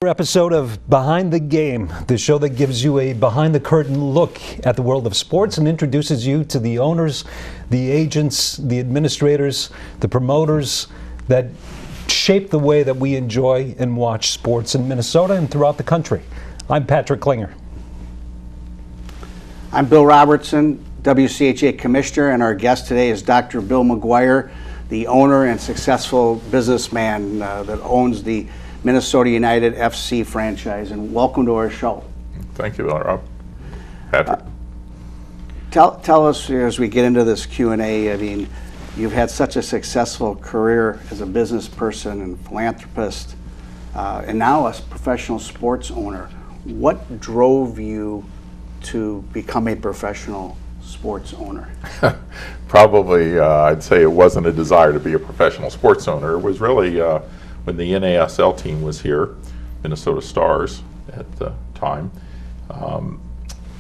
episode of Behind the Game, the show that gives you a behind-the-curtain look at the world of sports and introduces you to the owners, the agents, the administrators, the promoters that shape the way that we enjoy and watch sports in Minnesota and throughout the country. I'm Patrick Klinger. I'm Bill Robertson, WCHA Commissioner, and our guest today is Dr. Bill McGuire, the owner and successful businessman that owns the Minnesota United FC franchise. And welcome to our show. Thank you, Rob. Patrick. Tell us, as we get into this Q&A, I mean, you've had such a successful career as a business person and philanthropist, and now a professional sports owner. What drove you to become a professional sports owner? Probably, I'd say it wasn't a desire to be a professional sports owner. It was really when the NASL team was here, Minnesota Stars at the time,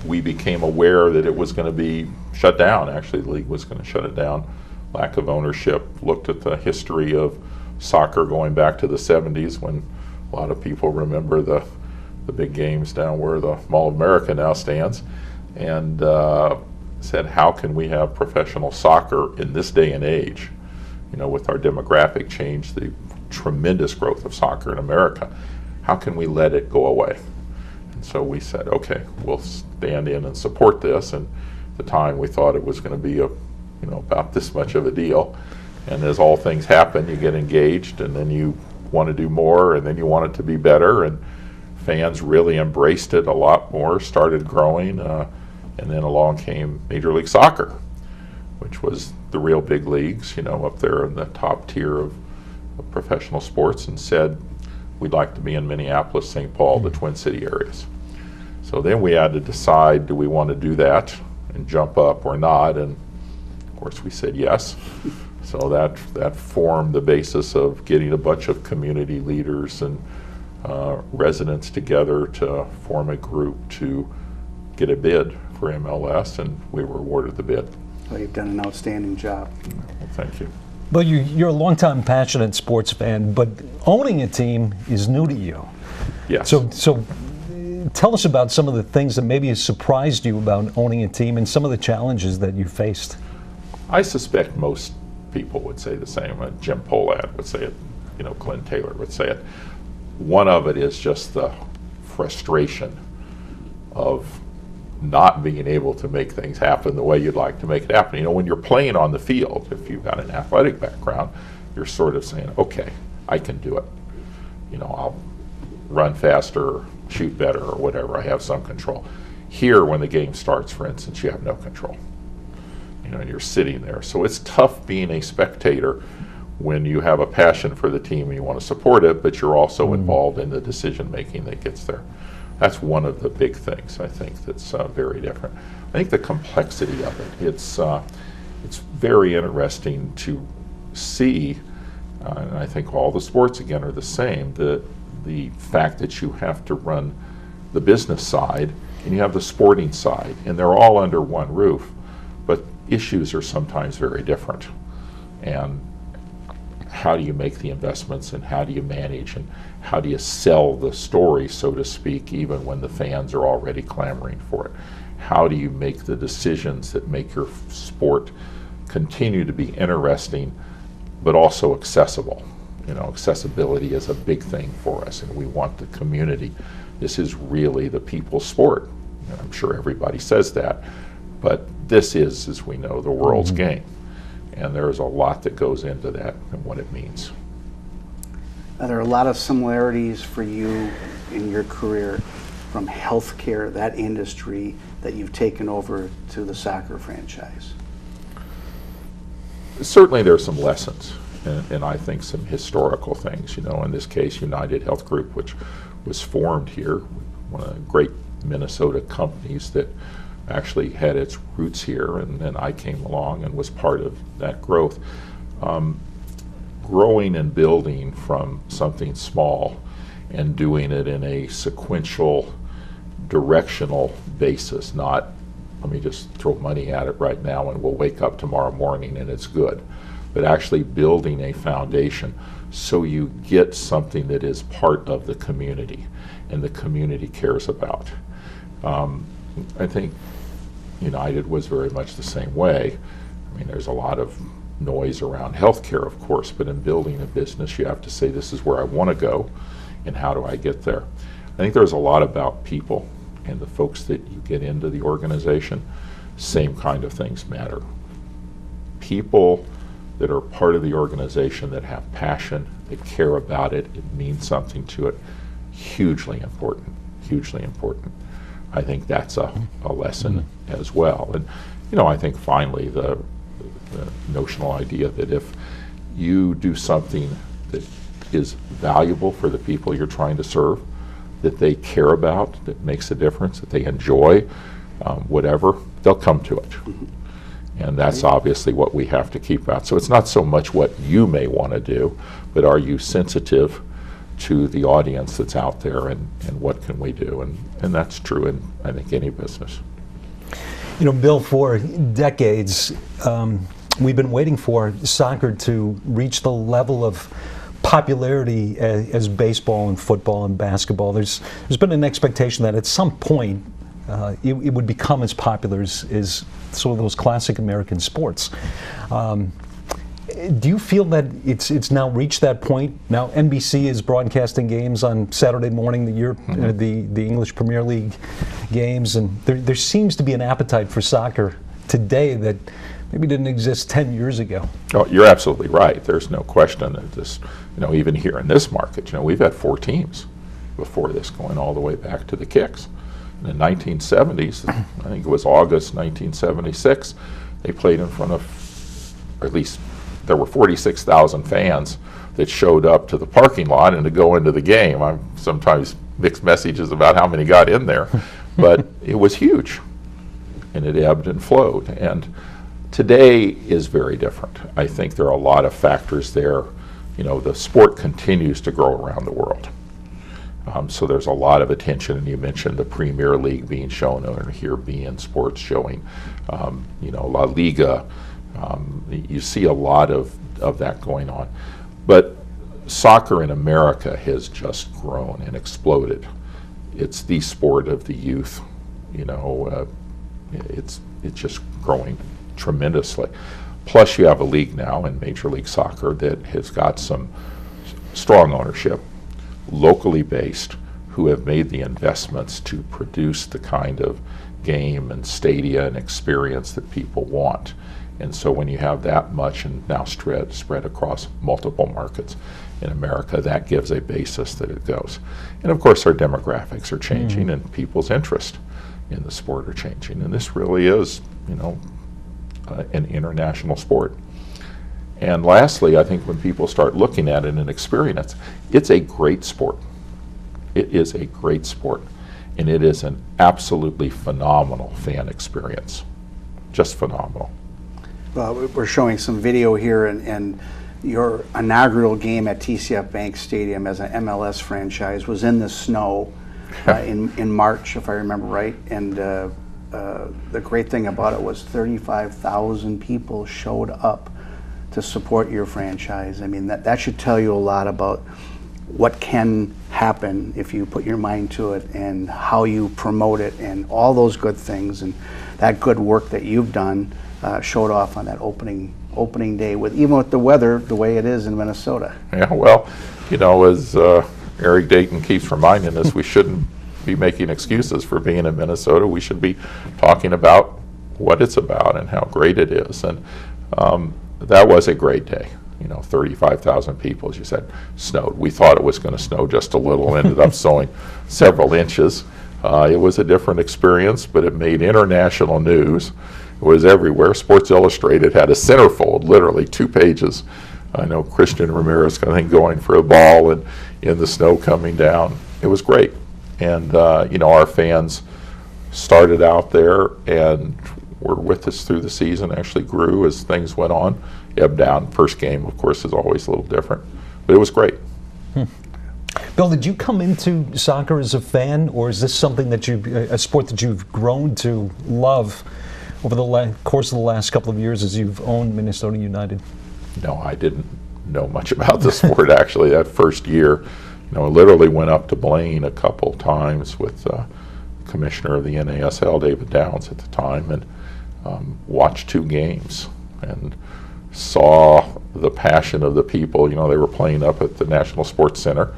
we became aware that it was going to be shut down. Actually, the league was going to shut it down. Lack of ownership. Looked at the history of soccer going back to the 70s, when a lot of people remember the big games down where the Mall of America now stands, and said, how can we have professional soccer in this day and age? You know, with our demographic change, the tremendous growth of soccer in America, how can we let it go away? And so we said, okay, we'll stand in and support this. And at the time, we thought it was going to be about this much of a deal. And as all things happen, you get engaged, and then you want to do more, and then you want it to be better. And fans really embraced it a lot more, started growing. And then along came Major League Soccer, which was the real big leagues, up there in the top tier of professional sports, and said, we'd like to be in Minneapolis, St. Paul, the Twin City areas. So then we had to decide, do we want to do that and jump up or not? And of course we said yes. So that formed the basis of getting a bunch of community leaders and residents together to form a group to get a bid for MLS, and we were awarded the bid. Well, you've done an outstanding job. Well, thank you. Well, you're a longtime passionate sports fan, but owning a team is new to you. Yes. So tell us about some of the things that maybe surprised you about owning a team and some of the challenges that you faced. I suspect most people would say the same. Jim Pohlad would say it, Glenn Taylor would say it. One of it is just the frustration of not being able to make things happen the way you'd like to make it happen. When you're playing on the field, if you've got an athletic background, you're sort of saying, okay, I can do it. I'll run faster, shoot better, or whatever. I have some control. Here, when the game starts, for instance, you have no control. And you're sitting there. So it's tough being a spectator when you have a passion for the team and you want to support it, but you're also involved in the decision making that gets there. That's one of the big things, I think, that's very different. I think the complexity of it, it's very interesting to see, and I think all the sports, again, are the same, the fact that you have to run the business side and you have the sporting side, and they're all under one roof, but issues are sometimes very different. And how do you make the investments, and how do you manage, and how do you sell the story, so to speak, even when the fans are already clamoring for it? How do you make the decisions that make your sport continue to be interesting but also accessible? Accessibility is a big thing for us, and we want the community. This is really the people's sport. And I'm sure everybody says that, but this is, as we know, the world's game. And there's a lot that goes into that and what it means. There are a lot of similarities for you in your career from healthcare, that industry that you've taken over to the soccer franchise. Certainly there's some lessons, and I think some historical things. In this case, United Health Group, which was formed here, one of the great Minnesota companies that actually had its roots here, and then I came along and was part of that growth. Growing and building from something small and doing it in a sequential, directional basis, not let me just throw money at it right now and we'll wake up tomorrow morning and it's good. but actually building a foundation so you get something that is part of the community and the community cares about. I think United was very much the same way. I mean, there's a lot of noise around healthcare, of course, but in building a business, you have to say, this is where I want to go, and how do I get there? I think there's a lot about people and the folks that you get into the organization. Same kind of things matter. People that are part of the organization that have passion, that care about it, it means something to it, hugely important, hugely important. I think that's a lesson as well. And I think finally the notional idea that if you do something that is valuable for the people you're trying to serve, that they care about, that makes a difference, that they enjoy, whatever, they'll come to it. And that's obviously what we have to keep out. So it's not so much what you may want to do, but are you sensitive to the audience that's out there, and what can we do? And that's true in, I think, any business. Bill, for decades, we've been waiting for soccer to reach the level of popularity as baseball and football and basketball. There's been an expectation that at some point it would become as popular as sort of those classic American sports. Do you feel that it's now reached that point? Now NBC is broadcasting games on Saturday morning, the English Premier League games, and there seems to be an appetite for soccer today that maybe didn't exist 10 years ago. Oh, you're absolutely right. There's no question that this, even here in this market, we've had 4 teams before this, going all the way back to the Kicks. In the 1970s, I think it was August 1976, they played in front of, or at least there were 46,000 fans that showed up to the parking lot and to go into the game. I'm sometimes mixed messages about how many got in there, but it was huge, and it ebbed and flowed. And today is very different. I think there are a lot of factors there. The sport continues to grow around the world. So there's a lot of attention, and you mentioned the Premier League being shown over here, beIN Sports showing, La Liga. You see a lot of that going on. But soccer in America has just grown and exploded. It's the sport of the youth. It's just growing tremendously. Plus you have a league now in Major League Soccer that has got some strong ownership, locally based, who have made the investments to produce the kind of game and stadia and experience that people want. And so when you have that much, and now spread across multiple markets in America, that gives a basis that it goes. And of course our demographics are changing, and people's interest in the sport are changing. And this really is, an international sport. And lastly, I think when people start looking at it and experience, it's a great sport. It is a great sport, and it is an absolutely phenomenal fan experience. Just phenomenal. Well, we're showing some video here, and your inaugural game at TCF Bank Stadium as an MLS franchise was in the snow in March, if I remember right. And the great thing about it was 35,000 people showed up to support your franchise. I mean, that should tell you a lot about what can happen if you put your mind to it, and how you promote it, and all those good things, and that good work that you've done showed off on that opening day, even with the weather the way it is in Minnesota. Yeah, well, as Eric Dayton keeps reminding us, we shouldn't be making excuses for being in Minnesota. We should be talking about what it's about and how great it is. And that was a great day. 35,000 people, as you said, snowed. We thought it was going to snow just a little, ended up snowing several inches. It was a different experience, but it made international news. It was everywhere. Sports Illustrated had a centerfold, literally 2 pages. I know Christian Ramirez, I think, going for a ball and in the snow coming down. It was great. And, our fans started out there and were with us through the season, actually grew as things went on, ebbed down. First game, of course, is always a little different, but it was great. Bill, did you come into soccer as a fan, or is this something that a sport that you've grown to love over the course of the last couple of years as you've owned Minnesota United? No, I didn't know much about the sport actually. That first year, literally went up to Blaine a couple times with commissioner of the NASL, David Downs, at the time, and watched 2 games and saw the passion of the people. They were playing up at the National Sports Center.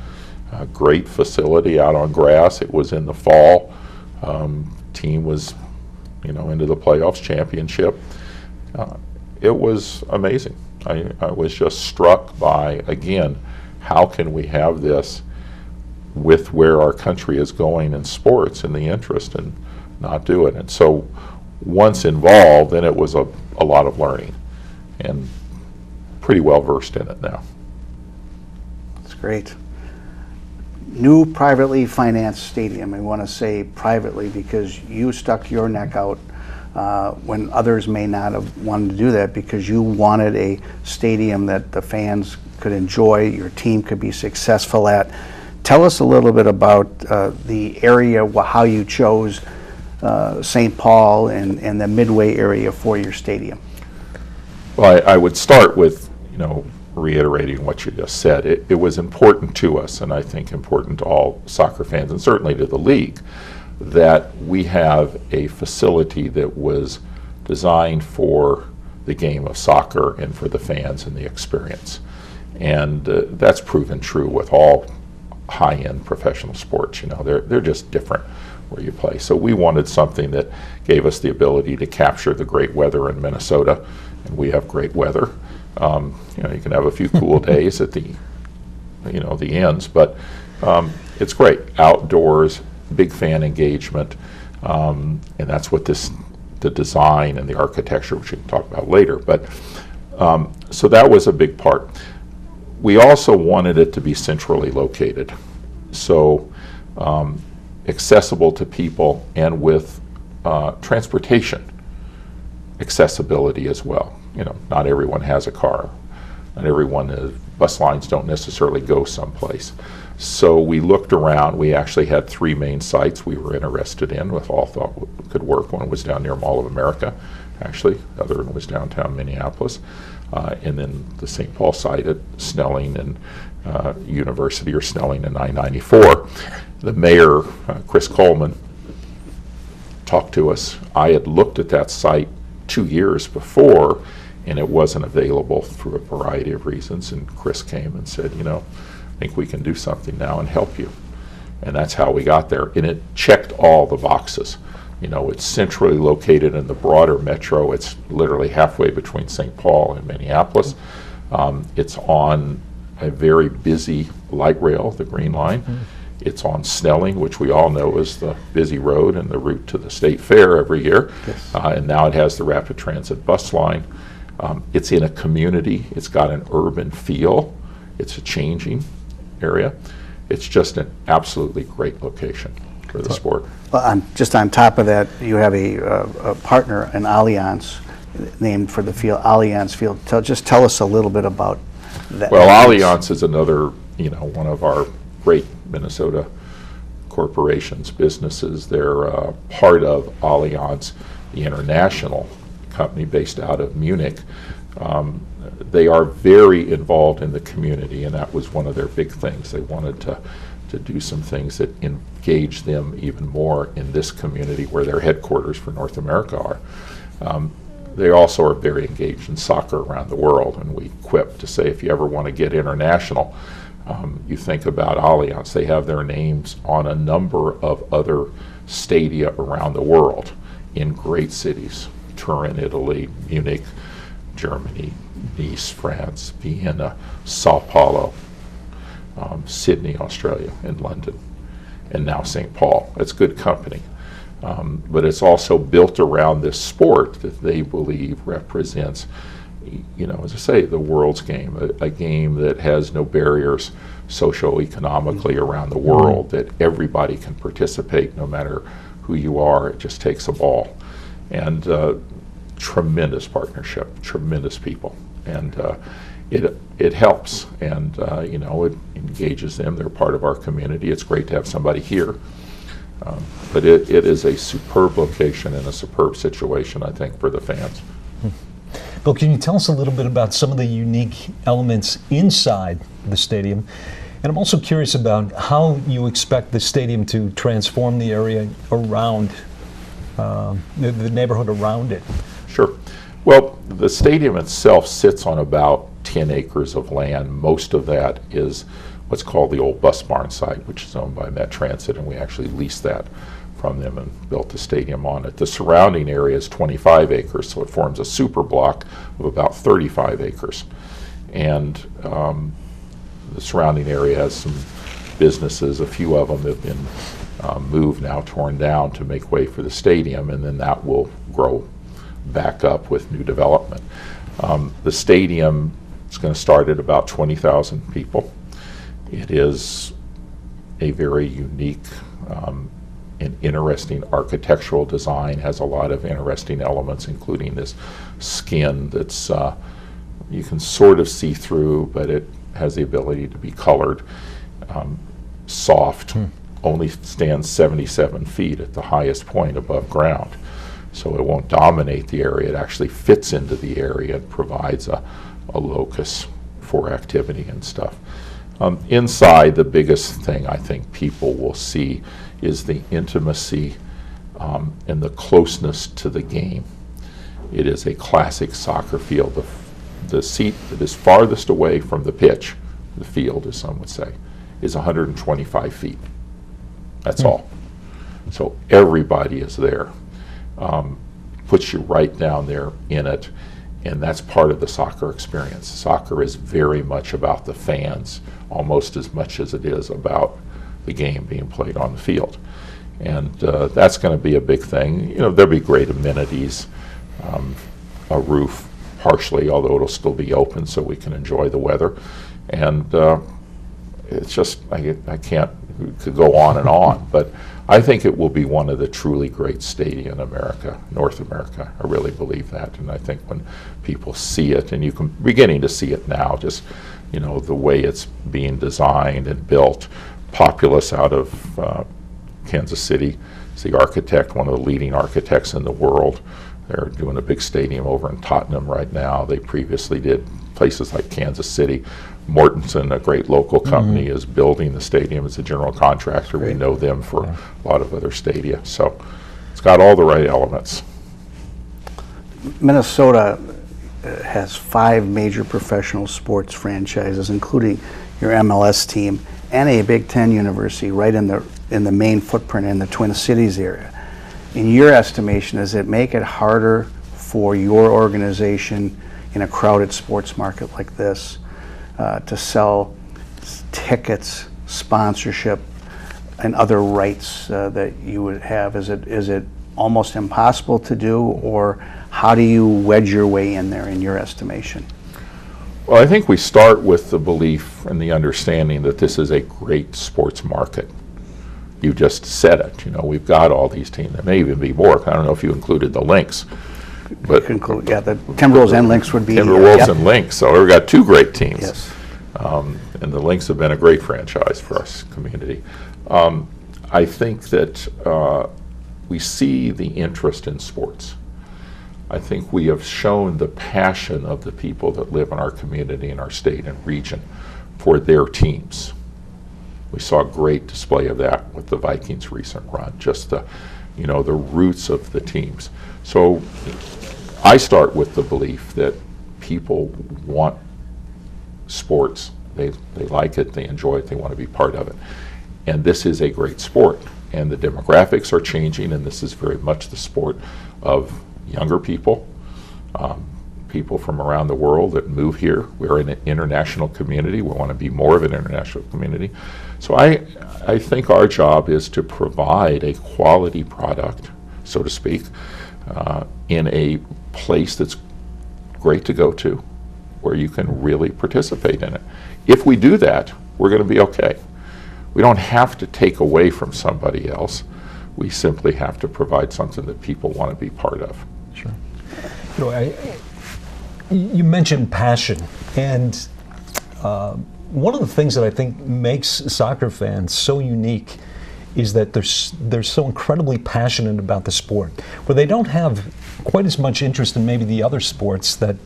Great facility out on grass. It was in the fall. Team was, into the playoffs, championship. It was amazing. I was just struck by, again, how can we have this with where our country is going in sports and the interest, and not do it. And so once involved, then it was a lot of learning, and pretty well versed in it now. That's great. New privately financed stadium. I want to say privately because you stuck your neck out when others may not have wanted to do that, because you wanted a stadium that the fans could enjoy, your team could be successful at. Tell us a little bit about the area, how you chose St. Paul and the Midway area for your stadium. Well, I would start with, reiterating what you just said. It was important to us, and I think important to all soccer fans, and certainly to the league, that we have a facility that was designed for the game of soccer and for the fans and the experience. And that's proven true with all high-end professional sports. They're just different where you play. So we wanted something that gave us the ability to capture the great weather in Minnesota, and we have great weather. You can have a few cool days at the ends, but it's great. Outdoors, big fan engagement, and that's what the design and the architecture, which we can talk about later. But so that was a big part. We also wanted it to be centrally located, so accessible to people, and with transportation accessibility as well. Not everyone has a car. Not everyone, bus lines don't necessarily go someplace. So we looked around. We actually had 3 main sites we were interested in, with all thought could work. One was down near Mall of America, actually. The other one was downtown Minneapolis. And then the St. Paul site at Snelling and University, or Snelling and I-94. The mayor, Chris Coleman, talked to us. I had looked at that site 2 years before, and it wasn't available for a variety of reasons. And Chris came and said, I think we can do something now and help you. And that's how we got there. And it checked all the boxes. It's centrally located in the broader metro. It's literally halfway between St. Paul and Minneapolis. It's on a very busy light rail, the Green Line. Mm-hmm. It's on Snelling, which we all know is the busy road and the route to the State Fair every year. Yes. And now it has the rapid transit bus line. It's in a community. It's got an urban feel. It's a changing area. It's just an absolutely great location for the sport. Well, just on top of that, you have a partner, an Allianz, named for the field, Allianz Field. Just tell us a little bit about that. Well, Allianz is another, one of our great Minnesota corporations, businesses. They're part of Allianz, the international company based out of Munich. They are very involved in the community, and that was one of their big things. They wanted to do some things that engage them even more in this community where their headquarters for North America are. They also are very engaged in soccer around the world, and we quip to say if you ever want to get international, you think about Allianz. They have their names on a number of other stadia around the world in great cities: Turin, Italy; Munich, Germany; Nice, France; Vienna; Sao Paulo; Sydney, Australia; and London; and now St. Paul. It's good company. But it's also built around this sport that they believe represents, as I say, the world's game, a game that has no barriers socio-economically around the world, that everybody can participate no matter who you are. It just takes a ball. And tremendous partnership, tremendous people. And it helps, and it engages them. They're part of our community. It's great to have somebody here. But it is a superb location and a superb situation, I think, for the fans. Bill, can you tell us a little bit about some of the unique elements inside the stadium? And I'm also curious about how you expect the stadium to transform the area around, the neighborhood around it. Sure. Well, the stadium itself sits on about 10 acres of land. Most of that is what's called the old bus barn site, which is owned by Met Transit, and we actually leased that from them and built the stadium on it. The surrounding area is 25 acres, so it forms a super block of about 35 acres. And the surrounding area has some businesses. A few of them have been moved now, torn down to make way for the stadium, and then that will grow back up with new development. The stadium is going to start at about 20,000 people. It is a very unique and interesting architectural design, has a lot of interesting elements, including this skin that's you can sort of see through, but it has the ability to be colored, soft, only stands 77 feet at the highest point above ground. So it won't dominate the area, it actually fits into the area and provides a locus for activity and stuff. Inside, the biggest thing I think people will see is the intimacy and the closeness to the game. It is a classic soccer field. The seat that is farthest away from the pitch, the field as some would say, is 125 feet. That's all. So everybody is there. Puts you right down there in it, and that's part of the soccer experience. Soccer is very much about the fans, almost as much as it is about the game being played on the field. And that's going to be a big thing. You know, there'll be great amenities, a roof partially, although it'll still be open so we can enjoy the weather. And it's just, I can't, we could go on and on, but I think it will be one of the truly great stadia in America, North America. I really believe that, and I think when people see it, and you can beginning to see it now, just the way it's being designed and built. Populous out of Kansas City is the architect, one of the leading architects in the world. They're doing a big stadium over in Tottenham right now. They previously did places like Kansas City. Mortensen, a great local company, is building the stadium as a general contractor. Great. We know them for a lot of other stadia. So it's got all the right elements. Minnesota has 5 major professional sports franchises, including your MLS team and a Big Ten university right in the main footprint in the Twin Cities area. In your estimation, does it make it harder for your organization in a crowded sports market like this to sell tickets, sponsorship, and other rights that you would have? Is it almost impossible to do, or how do you wedge your way in there in your estimation? Well, I think we start with the belief and the understanding that this is a great sports market. You just said it. We've got all these teams. There may even be more. I don't know if you included the Lynx. But the Timberwolves and Lynx would be. Timberwolves and Lynx. So we've got 2 great teams. Yes. And the Lynx have been a great franchise for us community. I think that we see the interest in sports. I think we have shown the passion of the people that live in our community, in our state and region, for their teams. We saw a great display of that with the Vikings' recent run, just the roots of the teams. So I start with the belief that people want sports. They like it, they enjoy it, they want to be part of it. And this is a great sport. And the demographics are changing, and this is very much the sport of younger people, people from around the world that move here. We're an international community. We want to be more of an international community. So I think our job is to provide a quality product, so to speak, in a place that's great to go to, where you can really participate in it. If we do that, we're going to be okay. We don't have to take away from somebody else. We simply have to provide something that people want to be part of. Sure. You mentioned passion, and one of the things that I think makes soccer fans so unique is that they're so incredibly passionate about the sport, where they don't have quite as much interest in maybe the other sports that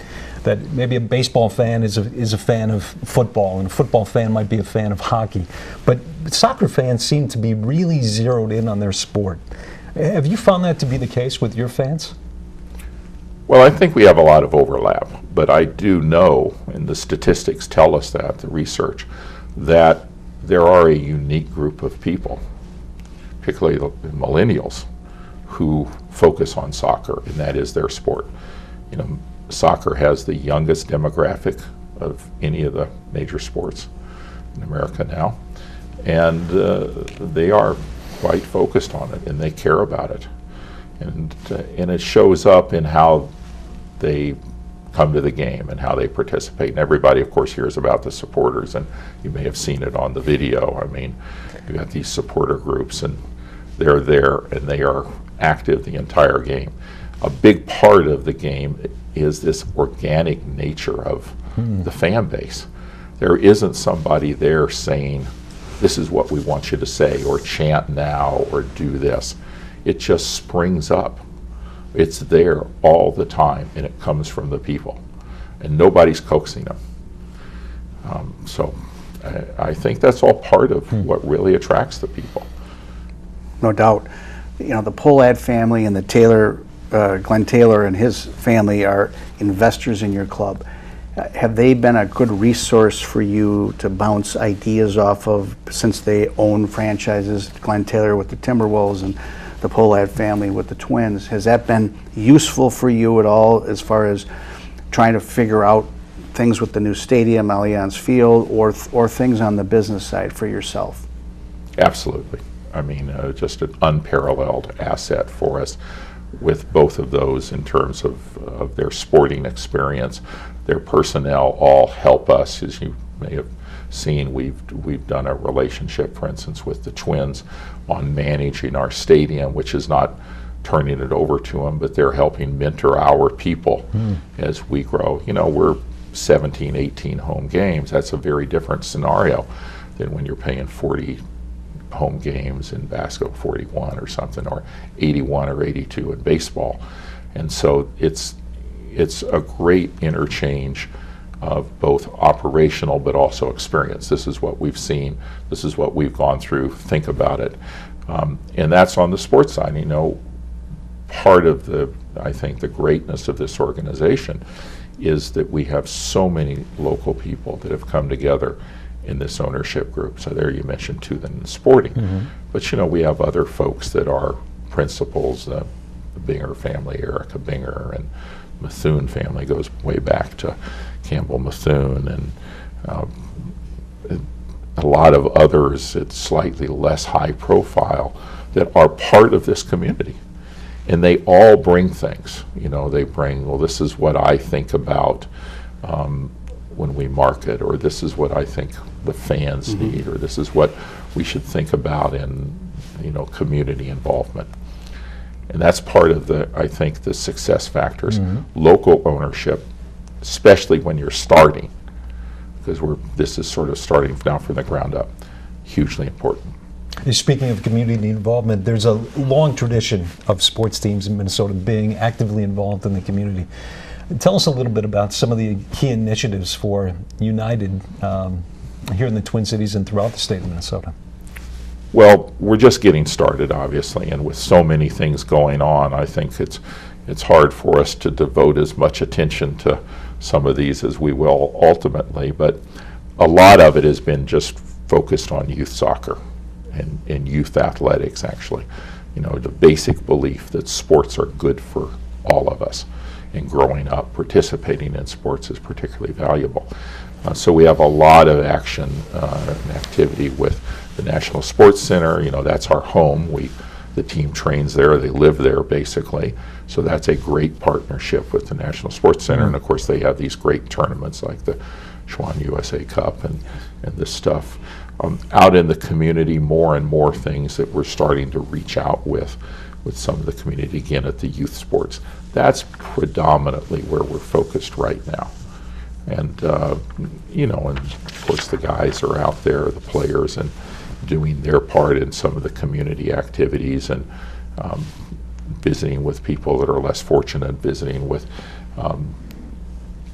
maybe a baseball fan is a fan of football, and a football fan might be a fan of hockey. But soccer fans seem to be really zeroed in on their sport. Have you found that to be the case with your fans? Well, I think we have a lot of overlap, but I do know, and the statistics tell us that, the research, that there are a unique group of people, particularly the millennials, who focus on soccer, and that is their sport. You know, soccer has the youngest demographic of any of the major sports in America now, and they are quite focused on it, and they care about it. And it shows up in how they come to the game and how they participate. And everybody, of course, hears about the supporters, and you may have seen it on the video. I mean, you got these supporter groups, and they're there, and they are active the entire game. A big part of the game is this organic nature of the fan base. There isn't somebody there saying, this is what we want you to say, or chant now, or do this. It just springs up. It's there all the time, and it comes from the people, and nobody's coaxing them. So I think that's all part of what really attracts the people. No doubt. You know, the Pohlad family and the Taylor, Glenn Taylor and his family are investors in your club. Have they been a good resource for you to bounce ideas off of, since they own franchises, Glenn Taylor with the Timberwolves and the Pohlad family with the Twins? Has that been useful for you at all as far as trying to figure out things with the new stadium, Allianz Field, or things on the business side for yourself? Absolutely. I mean, just an unparalleled asset for us with both of those in terms of their sporting experience. Their personnel all help us. As you may have seen, we've done a relationship, for instance, with the Twins on managing our stadium, which is not turning it over to them, but they're helping mentor our people as we grow. You know, we're 17, 18 home games. That's a very different scenario than when you're paying 40 home games in basketball, 41 or something, or 81 or 82 in baseball. And so it's a great interchange of both operational but also experience. This is what we've seen. This is what we've gone through. Think about it. And that's on the sports side. You know, part of I think the greatness of this organization is that we have so many local people that have come together in this ownership group. So there you mentioned two then in sporting. But you know, we have other folks that are principals, the Binger family, Erica Binger, and Methune family goes way back to Campbell Methune, and a lot of others, it's slightly less high profile, that are part of this community. And they all bring things. You know, they bring, well, this is what I think about when we market, or this is what I think the fans need, or this is what we should think about in, you know, community involvement. And that's part of I think the success factors. Local ownership, especially when you're starting, because this is sort of starting now from the ground up, hugely important. Speaking of community involvement, there's a long tradition of sports teams in Minnesota being actively involved in the community. Tell us a little bit about some of the key initiatives for United here in the Twin Cities and throughout the state of Minnesota. Well, we're just getting started, obviously, and with so many things going on, I think it's hard for us to devote as much attention to some of these as we will ultimately, but a lot of it has been just focused on youth soccer and youth athletics, actually. You know, the basic belief that sports are good for all of us, and growing up participating in sports is particularly valuable. So we have a lot of action and activity with the National Sports Center. You know, that's our home. The team trains there, they live there basically. So that's a great partnership with the National Sports Center. And of course they have these great tournaments like the Schwann USA Cup and this stuff. Out in the community, more and more things that we're starting to reach out with some of the community, again, at the youth sports. That's predominantly where we're focused right now. And, you know, and of course the guys are out there, the players, and doing their part in some of the community activities and visiting with people that are less fortunate, visiting with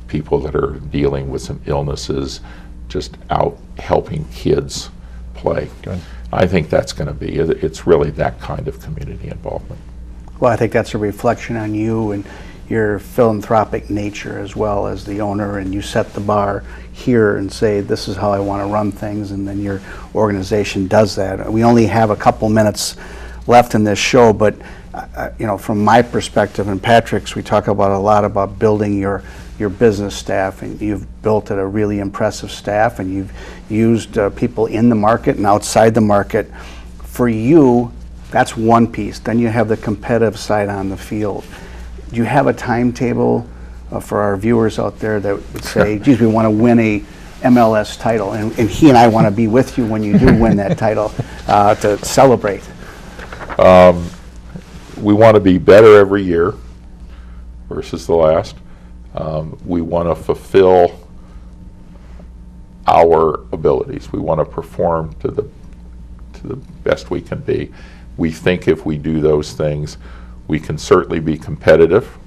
people that are dealing with some illnesses, just out helping kids play. Good. I think that's going to be, it's really that kind of community involvement. Well, I think that's a reflection on you and your philanthropic nature as well as the owner, and you set the bar here and say, this is how I want to run things, and then your organization does that. We only have a couple minutes left in this show, but you know, from my perspective and Patrick's, we talk about a lot about building your business staff, and you've built a really impressive staff, and you've used people in the market and outside the market. For you, that's one piece. Then you have the competitive side on the field. Do you have a timetable for our viewers out there that would say, geez, we want to win a MLS title, and he and I want to be with you when you do win that title to celebrate? We want to be better every year versus the last. We want to fulfill our abilities. We want to perform to the best we can be. We think if we do those things, we can certainly be competitive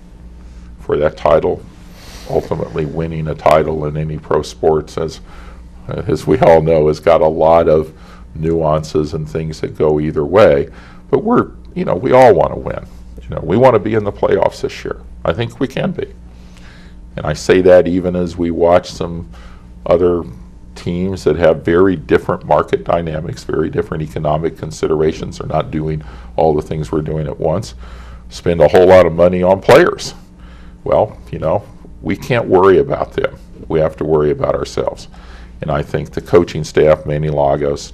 for that title. Ultimately, winning a title in any pro sports, as we all know, has got a lot of nuances and things that go either way. But we all want to win. We want to be in the playoffs this year. I think we can be. And I say that even as we watch some other teams that have very different market dynamics, very different economic considerations. They're not doing all the things we're doing at once. Spend a whole lot of money on players. Well, we can't worry about them. We have to worry about ourselves. And I think the coaching staff, Manny Lagos,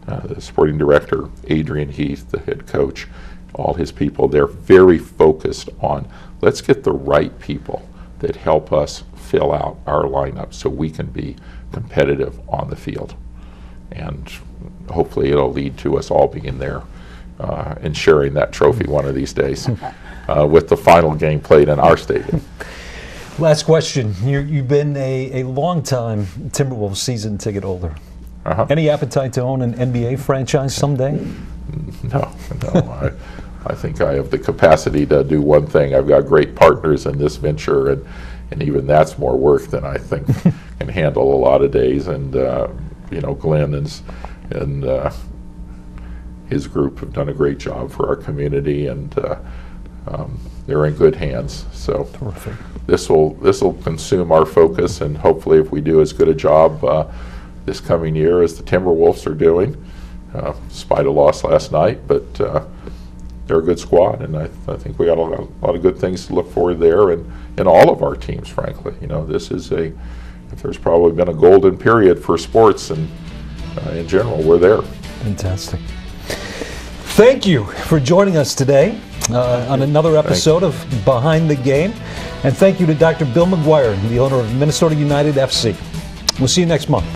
the sporting director, Adrian Heath, the head coach, all his people, they're very focused on, let's get the right people that help us fill out our lineup so we can be competitive on the field. And hopefully it'll lead to us all being there and sharing that trophy one of these days with the final game played in our stadium. Last question. You've been a long-time Timberwolves season ticket holder. Any appetite to own an NBA franchise someday? No. I think I have the capacity to do one thing. I've got great partners in this venture, and even that's more work than I think can handle a lot of days. And Glenn and his group have done a great job for our community, and they're in good hands. So terrific. This will consume our focus, and hopefully, if we do as good a job this coming year as the Timberwolves are doing, despite a loss last night, but they're a good squad, and I think we got a lot of good things to look forward there, and in all of our teams, frankly. This is if there's probably been a golden period for sports, and in general, we're there. Fantastic. Thank you for joining us today on another episode of Behind the Game, and thank you to Dr. Bill McGuire, the owner of Minnesota United FC. We'll see you next month.